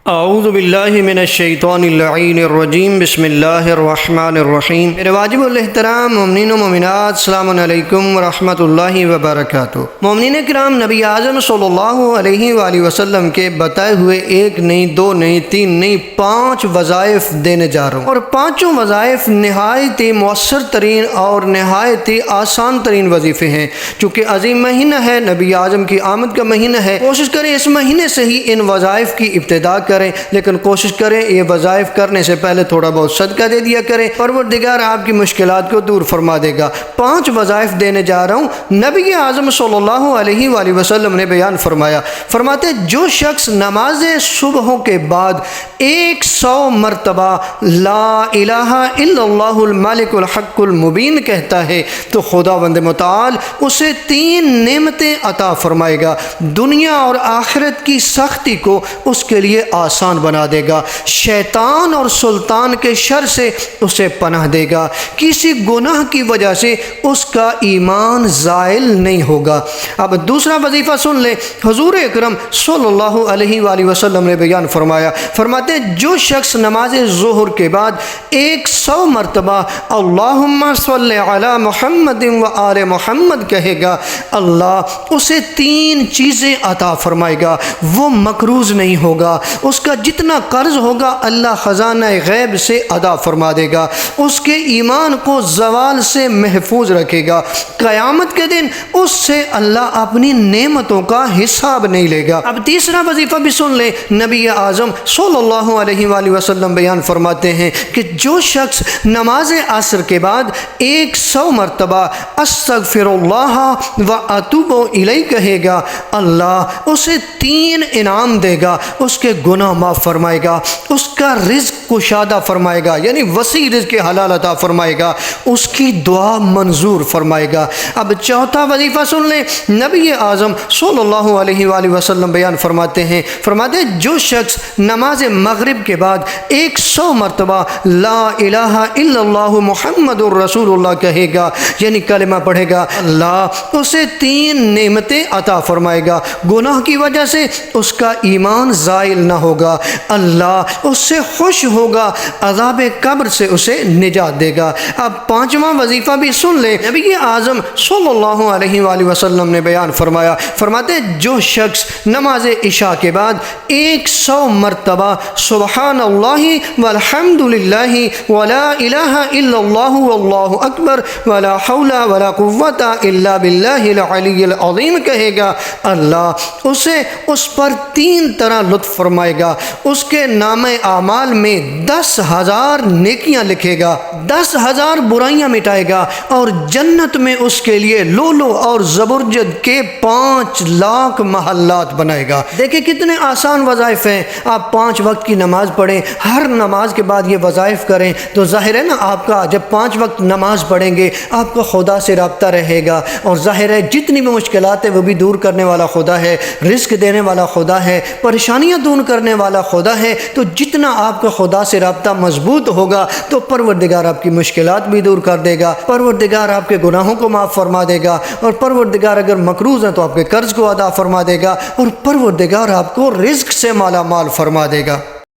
اعوذ باللہ من الشیطان اللعین الرجیم بسم اللہ الرحمن الرحیم۔ میرے واجب الاحترام مومنین و مومنات، السلام علیکم ورحمۃ اللہ وبرکاتہ۔ مومنین کرام، نبی اعظم صلی اللہ علیہ وآلہ وسلم کے بتائے ہوئے ایک نہیں، دو نہیں، تین نہیں، 5 وظائف دینے جا رہا ہوں، اور 5 وظائف نہایت ہی مؤثر ترین اور نہایت ہی آسان ترین وظیفے ہیں۔ چونکہ عظیم مہینہ ہے، نبی اعظم کی آمد کا مہینہ ہے، کوشش کریں اس مہینے سے ہی ان وظائف کی ابتدا کریں، لیکن کوشش کریں یہ وظائف کرنے سے پہلے تھوڑا بہت صدقہ دے دیا کریں، پروردگار آپ کی مشکلات کو دور فرما دے گا۔ 5 وظائف دینے جا رہا ہوں۔ نبی اعظم صلی اللہ علیہ وآلہ وسلم نے بیان فرماتے جو شخص نماز صبح کے بعد 100 مرتبہ لا الہ الا اللہ الملک الحق المبین کہتا ہے تو خداوند متعال اسے 3 نعمتیں عطا فرمائے گا۔ دنیا اور آخرت کی سختی کو اس کے لیے آسان بنا دے گا، شیطان اور سلطان کے شر سے اسے پناہ دے گا، کسی گناہ کی وجہ سے اس کا ایمان زائل نہیں ہوگا۔ اب دوسرا وظیفہ سن لے۔ حضور اکرم صلی اللہ علیہ وآلہ وسلم نے بیان فرماتے جو شخص نماز ظہر کے بعد 100 مرتبہ اللہم صلی علی محمد و آل محمد کہے گا، اللہ اسے 3 چیزیں عطا فرمائے گا۔ وہ مقروض نہیں ہوگا، اس کا جتنا قرض ہوگا اللہ خزانہ غیب سے ادا فرما دے گا، اس کے ایمان کو زوال سے محفوظ رکھے گا، قیامت کے دن اس سے اللہ اپنی نعمتوں کا حساب نہیں لے گا۔ اب تیسرا وظیفہ بھی سن لے۔ نبی اعظم صلی اللہ علیہ وآلہ وسلم بیان فرماتے ہیں کہ جو شخص نماز عصر کے بعد 100 مرتبہ استغفر اللہ و اتوب الیہ کہے گا، اللہ اسے 3 انعام دے گا، اس کے گناہ معاف فرمائے گا، اس کا رزق کشادہ فرمائے گا، یعنی وسیع رزق حلال عطا فرمائے گا، اس کی دعا منظور فرمائے گا۔ اب چوتھا وظیفہ سن لیں۔ نبی اعظم صلی اللہ علیہ وآلہ وسلم بیان فرماتے جو شخص نماز مغرب کے بعد 100 مرتبہ لا الہ الا اللہ محمد الرسول اللہ کہے گا، یعنی کلمہ پڑھے گا، اللہ اسے 3 نعمتیں عطا فرمائے گا، گناہ کی وجہ سے اس کا ایمان زائل نہ ہوگا، اللہ اس سے خوش ہوگا، عذاب قبر سے اسے نجات دے گا۔ اب 5واں وظیفہ بھی سن لے۔ نبی اعظم صلی اللہ علیہ وآلہ وسلم نے بیان فرماتے جو شخص نماز عشاء کے بعد 100 مرتبہ سبحان اللہ والحمد للہ ولا الہ الا اللہ واللہ اکبر ولا حول ولا قوت الا باللہ العلی العظیم کہے گا، اللہ اسے اس پر 3 طرح لطف فرمائے گا، اس کے نام اعمال میں 10,000 نیکیاں لکھے گا، 10,000 برائیاں مٹائے گا، اور جنت میں اس کے لیے لولو اور زبرجد کے 5 لاکھ محلات بنائے گا۔ دیکھیں کتنے آسان وظائف ہیں۔ آپ 5 وقت کی نماز پڑھیں، ہر نماز کے بعد یہ وظائف کریں تو ظاہر ہے نا آپ کا جب 5 وقت نماز پڑھیں گے آپ کا خدا سے رابطہ رہے گا، اور ظاہر ہے جتنی بھی مشکلات ہیں وہ بھی دور کرنے والا خدا ہے، رزق دینے والا خدا ہے، پریشانیاں دور کرنے والا خدا ہے۔ تو جتنا آپ کا خدا سے رابطہ مضبوط ہوگا تو پروردگار آپ کی مشکلات بھی دور کر دے گا، پروردگار آپ کے گناہوں کو معاف فرما دے گا، اور پروردگار اگر مقروض ہیں تو آپ کے قرض کو ادا فرما دے گا، اور پروردگار آپ کو رزق سے مالا مال فرما دے گا۔